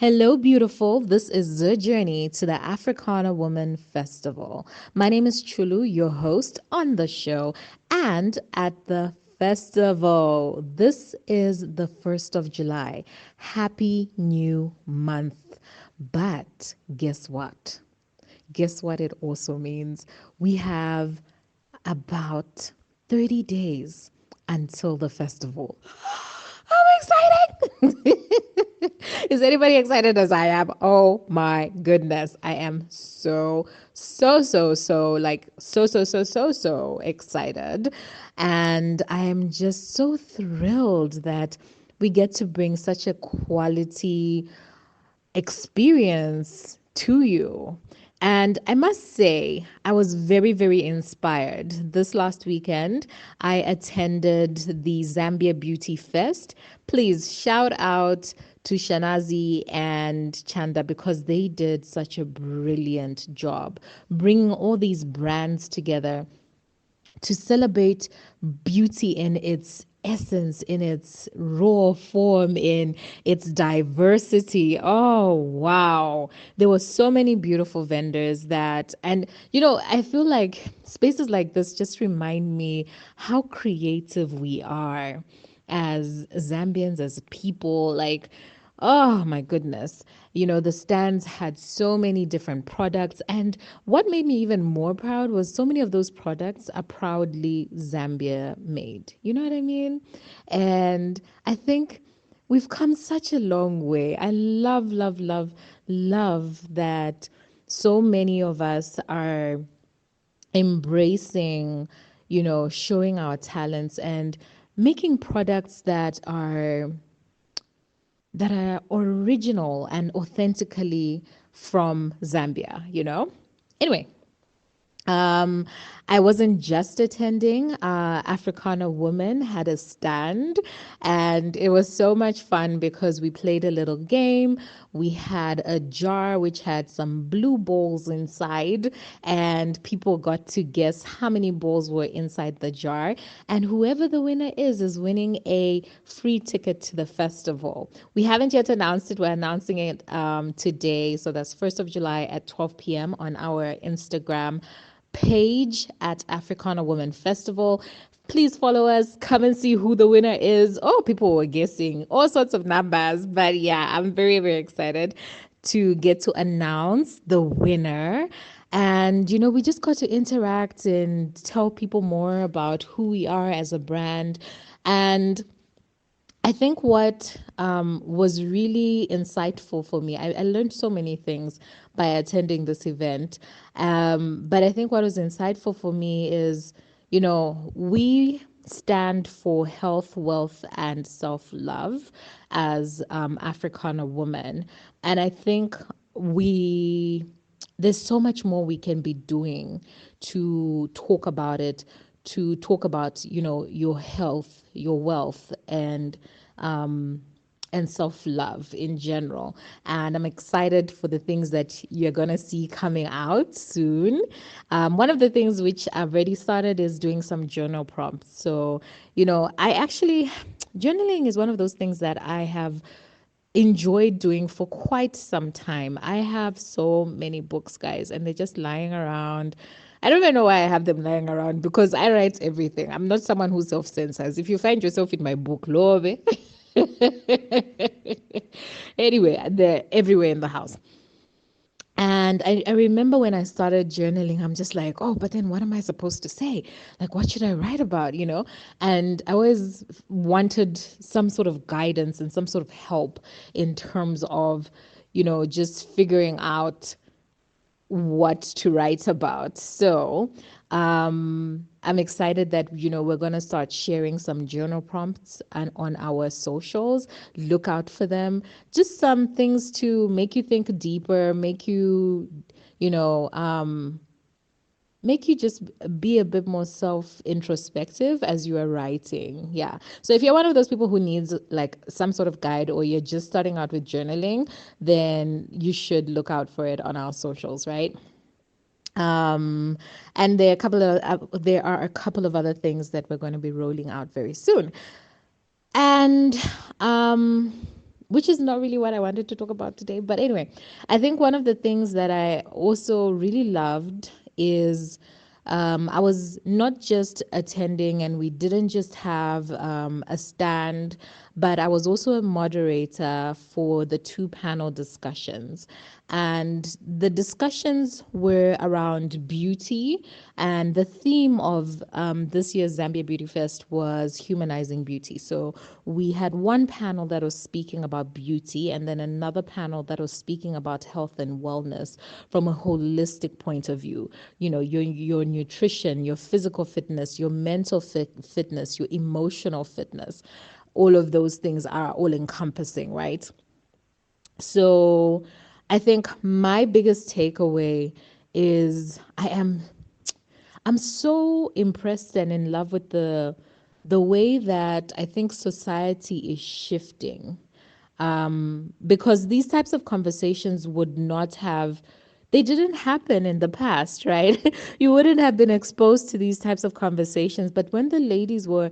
Hello, beautiful. This is the journey to the Africana Woman Festival. My name is Chulu, your host on the show and at the festival. This is the 1st of July. Happy new month. But guess what? Guess what it also means? We have about 30 days until the festival. How exciting! Is anybody excited as I am? Oh my goodness. I am so excited. And I am just so thrilled that we get to bring such a quality experience to you. And I must say, I was very inspired. This last weekend, I attended the Zambia Beauty Fest. Please shout out to Shanazi and Chanda because they did such a brilliant job bringing all these brands together to celebrate beauty in its essence, in its raw form, in its diversity. Oh, wow. There were so many beautiful vendors I feel like spaces like this just remind me how creative we are as Zambians, as people. Like, oh my goodness. The stands had so many different products. And what made me even more proud was so many of those products are proudly Zambia made. You know what I mean? And I think we've come such a long way. I love that so many of us are embracing, showing our talents and making products that are original and authentically from Zambia. Anyway, um, I wasn't just attending. Africana Woman had a stand, and it was so much fun because we played a little game. We had a jar which had some blue balls inside, and people got to guess how many balls were inside the jar. And whoever the winner is winning a free ticket to the festival. We haven't yet announced it. We're announcing it today. So that's 1st of July at 12 p.m. on our Instagram page at Africana Woman Festival. Please follow us. Come and see who the winner is. Oh, people were guessing all sorts of numbers. But yeah, I'm very excited to get to announce the winner. And, we just got to interact and tell people more about who we are as a brand. And I think what was really insightful for me, I learned so many things by attending this event. But I think what was insightful for me is, we stand for health, wealth, and self love as Africana women. And I think we there's so much more we can be doing to talk about it, to talk about, your health, your wealth, and self-love in general. And I'm excited for the things that you're going to see coming out soon. One of the things which I've already started is doing some journal prompts. So, I actually journaling is one of those things that I have enjoyed doing for quite some time. I have so many books, guys, and they're just lying around. I don't even know why I have them lying around because I write everything. I'm not someone who self censors. If you find yourself in my book, love it. Anyway, they're everywhere in the house. And I remember when I started journaling, I'm just like, oh, but then what am I supposed to say? Like, what should I write about? And I always wanted some sort of guidance and some sort of help in terms of, just figuring out what to write about. So I'm excited that we're gonna start sharing some journal prompts and on our socials. Look out for them. Just some things to make you think deeper, you know, um, make you just be a bit more self introspective as you are writing. Yeah. So if you're one of those people who needs like some sort of guide or you're just starting out with journaling, then you should look out for it on our socials, right? Um, and there are a couple of other things that we're going to be rolling out very soon. And um, which is not really what I wanted to talk about today. But anyway, I think one of the things that I also really loved is I was not just attending, and we didn't just have a stand, but I was also a moderator for the two panel discussions. And the discussions were around beauty, and the theme of this year's Zambia Beauty Fest was humanizing beauty. So we had one panel that was speaking about beauty, and then another panel that was speaking about health and wellness from a holistic point of view. You know, your nutrition, your physical fitness, your mental fitness, your emotional fitness. All of those things are all encompassing, right? So I think my biggest takeaway is I'm so impressed and in love with the way that I think society is shifting, because these types of conversations would not have, they didn't happen in the past, right? You wouldn't have been exposed to these types of conversations. But when the ladies were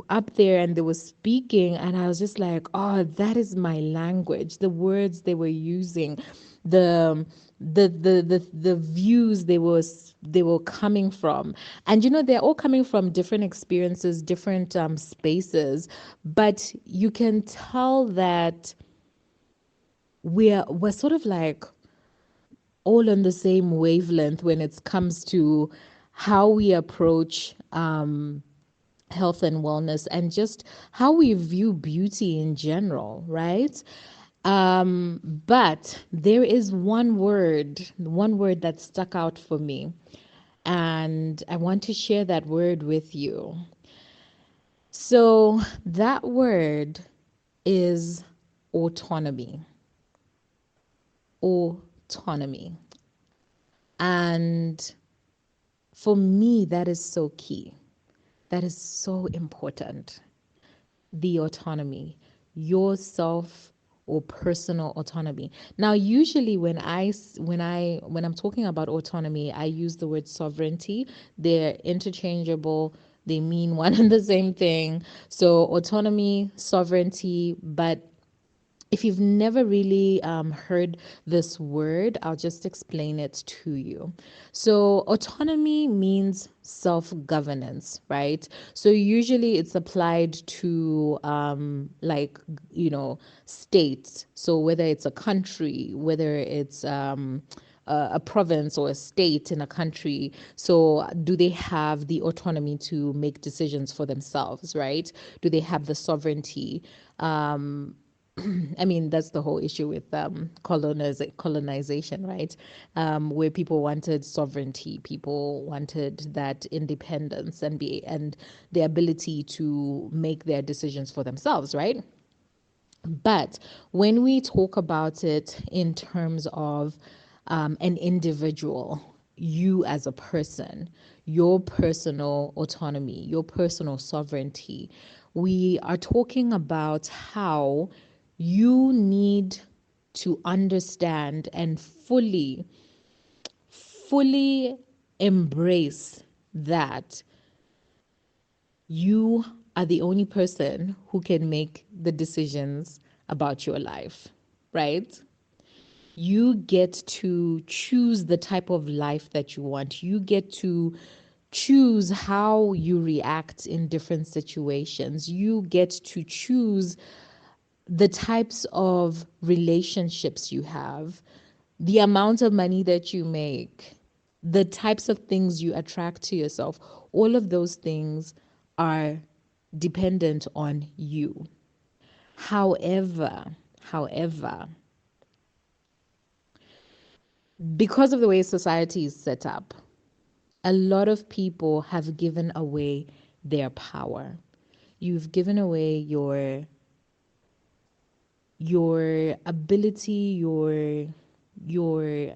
up there and they were speaking, and I was just like, oh, that is my language. The words they were using, the the views they were coming from, and they're all coming from different experiences, different spaces, but you can tell that we're sort of like all on the same wavelength when it comes to how we approach health and wellness, and just how we view beauty in general, right? But there is one word that stuck out for me, and I want to share that word with you. So that word is autonomy. Autonomy. And for me, that is so key. That is so important. The autonomy, your self or personal autonomy. Now, usually when I'm talking about autonomy, I use the word sovereignty. They're interchangeable. They mean one and the same thing. So autonomy, sovereignty, but if you've never really heard this word, I'll just explain it to you. So, autonomy means self governance, right? So, usually it's applied to states. So, whether it's a country, whether it's a province or a state in a country. So, do they have the autonomy to make decisions for themselves, right? Do they have the sovereignty? I mean, that's the whole issue with colonization, right? Where people wanted sovereignty, people wanted that independence and the ability to make their decisions for themselves, right? But when we talk about it in terms of an individual, you as a person, your personal autonomy, your personal sovereignty, we are talking about how you need to understand and fully embrace that you are the only person who can make the decisions about your life, right? You get to choose the type of life that you want. You get to choose how you react in different situations. You get to choose the types of relationships you have, the amount of money that you make, the types of things you attract to yourself. All of those things are dependent on you. However, because of the way society is set up, a lot of people have given away their power. You've given away your ability, your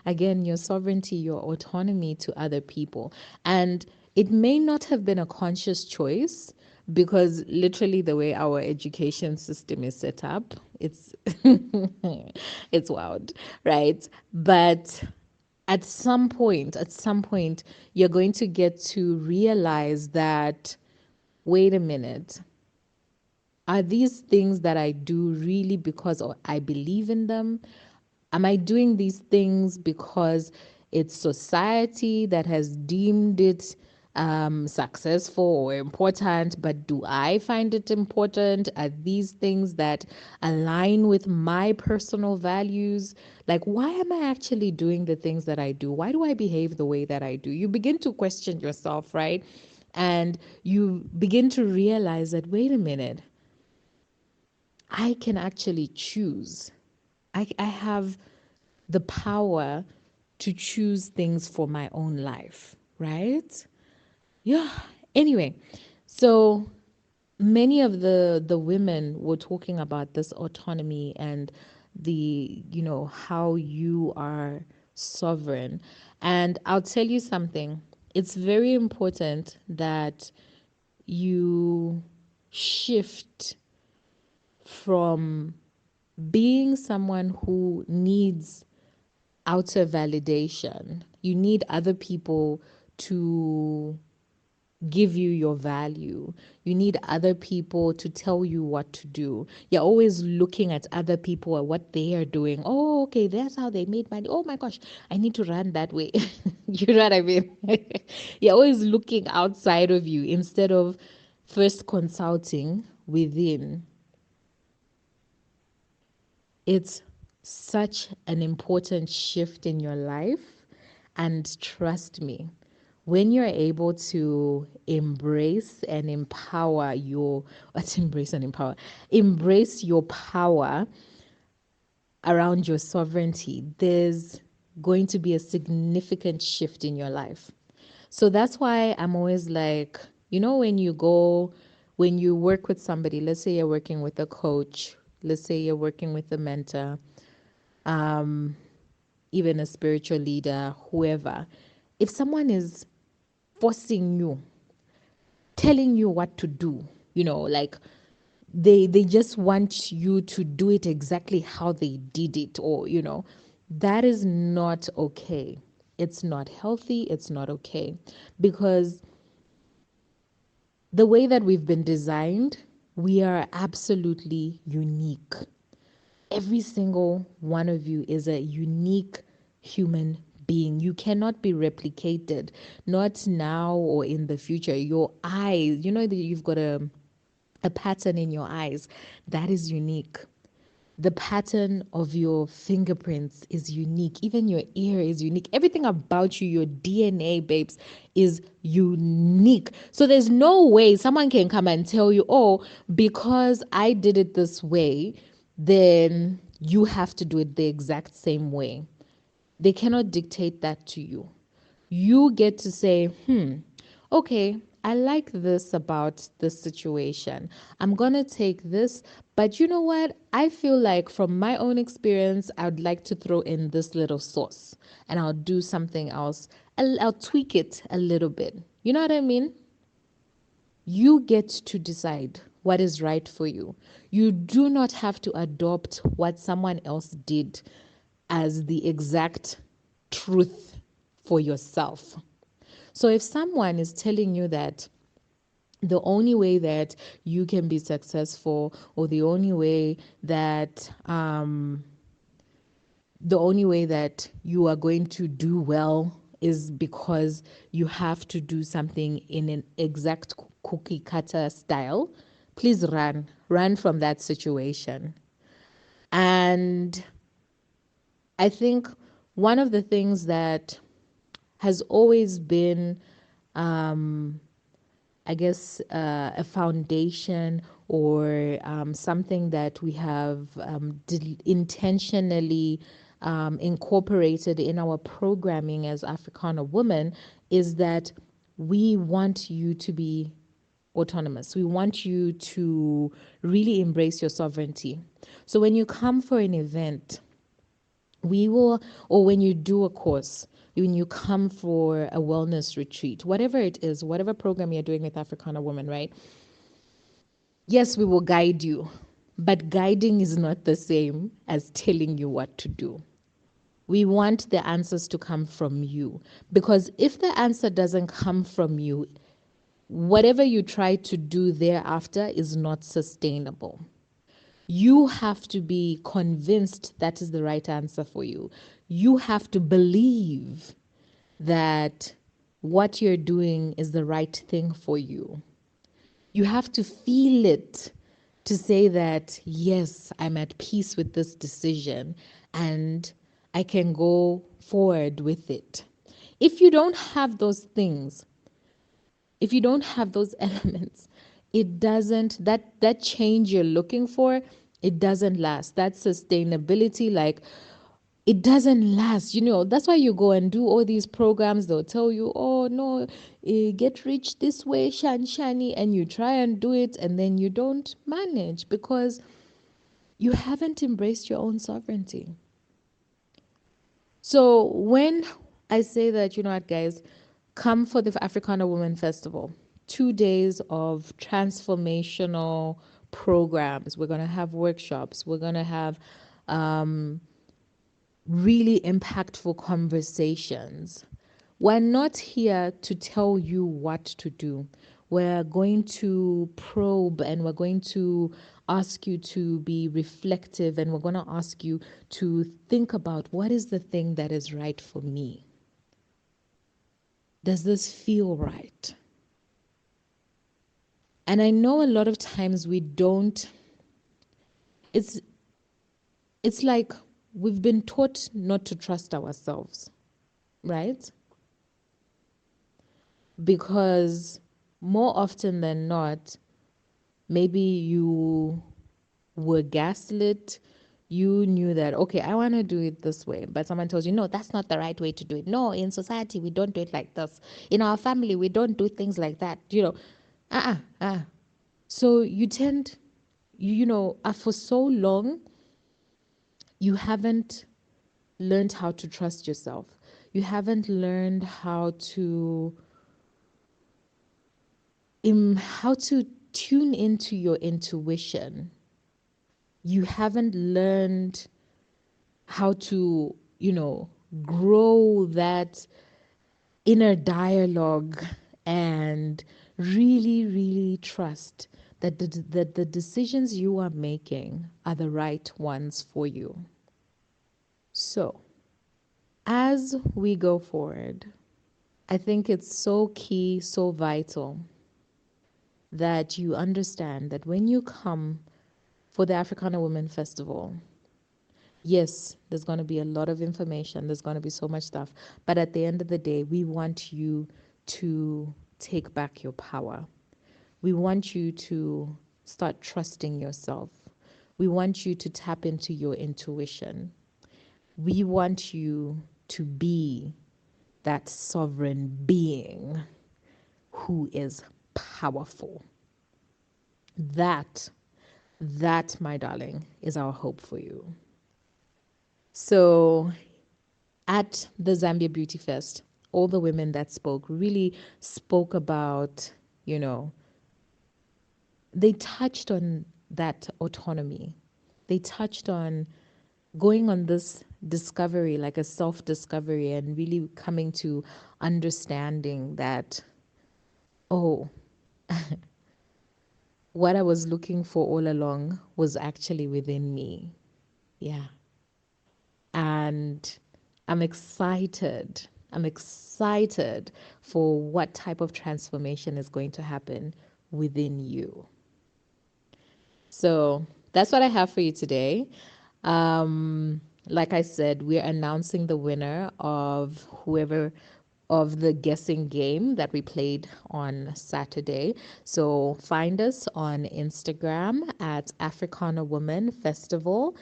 again, your sovereignty, your autonomy to other people. And it may not have been a conscious choice, because literally the way our education system is set up, it's it's wild, right? But at some point you're going to get to realize that, wait a minute, Are these things that I do really because I believe in them? Am I doing these things because it's society that has deemed it successful or important, but do I find it important? Are these things that align with my personal values? Like, why am I actually doing the things that I do? Why do I behave the way that I do? You begin to question yourself, right? And you begin to realize that, wait a minute, I can actually choose. I have the power to choose things for my own life, right? Yeah. Anyway, so many of the women were talking about this autonomy and the, how you are sovereign. And I'll tell you something. It's very important that you shift from being someone who needs outer validation. You need other people to give you your value. You need other people to tell you what to do. You're always looking at other people and what they are doing. Oh, okay, that's how they made money. Oh my gosh, I need to run that way. You know what I mean? You're always looking outside of you instead of first consulting within. It's such an important shift in your life. And trust me, when you're able to embrace and empower your, let's embrace and embrace your power around your sovereignty, there's going to be a significant shift in your life. So that's why I'm always like, when you work with somebody, let's say you're working with a coach, let's say you're working with a mentor, um, even a spiritual leader, whoever, if someone is forcing you, telling you what to do, like they just want you to do it exactly how they did it, or that is not okay. It's not healthy, it's not okay, because the way that we've been designed, we are absolutely unique. Every single one of you is a unique human being. You cannot be replicated, not now or in the future. Your eyes, that you've got a pattern in your eyes that is unique. The pattern of your fingerprints is unique. Even your ear is unique. Everything about you, your DNA, babes, is unique. So there's no way someone can come and tell you, oh, because I did it this way, then you have to do it the exact same way. They cannot dictate that to you. You get to say, okay, I like this about this situation. I'm going to take this, but you know what? I feel like from my own experience, I would like to throw in this little sauce and I'll do something else. I'll tweak it a little bit. You know what I mean? You get to decide what is right for you. You do not have to adopt what someone else did as the exact truth for yourself. So if someone is telling you that the only way that you can be successful, or the only way that you are going to do well is because you have to do something in an exact cookie cutter style, please run from that situation. And I think one of the things that has always been, I guess, a foundation, or something that we have intentionally incorporated in our programming as Africana women, is that we want you to be autonomous. We want you to really embrace your sovereignty. So when you come for an event, or when you do a course, when you come for a wellness retreat, whatever it is, whatever program you're doing with Africana Women, right? Yes, we will guide you, but guiding is not the same as telling you what to do. We want the answers to come from you, because if the answer doesn't come from you, whatever you try to do thereafter is not sustainable. You have to be convinced that is the right answer for you. You have to believe that what you're doing is the right thing for you. You have to feel it to say that, yes, I'm at peace with this decision and I can go forward with it. If you don't have those things, if you don't have those elements, it doesn't, that change you're looking for, it doesn't last. That sustainability, like, it doesn't last. That's why you go and do all these programs. They'll tell you, oh no, get rich this way, shani, and you try and do it, and then you don't manage because you haven't embraced your own sovereignty. So when I say that, you know what, guys, come for the Africana Woman Festival, 2 days of transformational programs. We're going to have workshops. We're going to have um, really impactful conversations. We're not here to tell you what to do. We're going to probe and we're going to ask you to be reflective, and we're going to ask you to think about, what is the thing that is right for me? Does this feel right? And I know a lot of times we don't, it's it's like we've been taught not to trust ourselves, right? Because more often than not, maybe you were gaslit. You knew that, okay, I want to do it this way, but someone tells you, no, that's not the right way to do it. No, in society we don't do it like this. In our family we don't do things like that. So you tend, for so long you haven't learned how to trust yourself. You haven't learned how to tune into your intuition. You haven't learned how to, grow that inner dialogue and really, really trust that the decisions you are making are the right ones for you. So, as we go forward, I think it's so key, so vital that you understand that when you come for the Africana Women Festival, yes, there's going to be a lot of information, there's going to be so much stuff, but at the end of the day, we want you to take back your power. We want you to start trusting yourself. We want you to tap into your intuition. We want you to be that sovereign being who is powerful. That, my darling, is our hope for you. So at the Zambia Beauty Fest, all the women that spoke really spoke about, they touched on that autonomy. They touched on going on this discovery, like a self-discovery, and really coming to understanding that, oh, what I was looking for all along was actually within me. Yeah. And I'm excited. I'm excited for what type of transformation is going to happen within you. So that's what I have for you today. Like I said, we're announcing the winner of whoever of the guessing game that we played on Saturday. So find us on Instagram at Africana Woman Festival.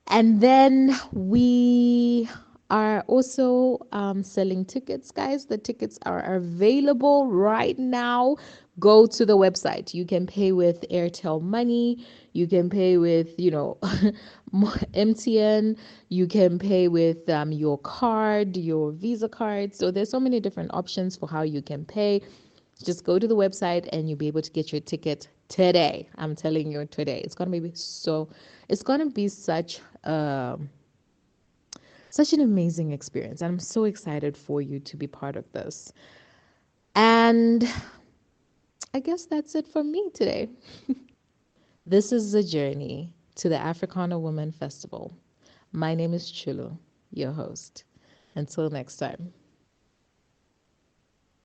And then we are also selling tickets, guys. The tickets are available right now. Go to the website. You can pay with Airtel Money. You can pay with, MTN. You can pay with your card, your Visa card. So there's so many different options for how you can pay. Just go to the website and you'll be able to get your ticket today. I'm telling you, today. It's gonna be such an amazing experience. I'm so excited for you to be part of this. And I guess that's it from me today. This is the journey to the Africana Woman Festival. My name is Chulu, your host. Until next time.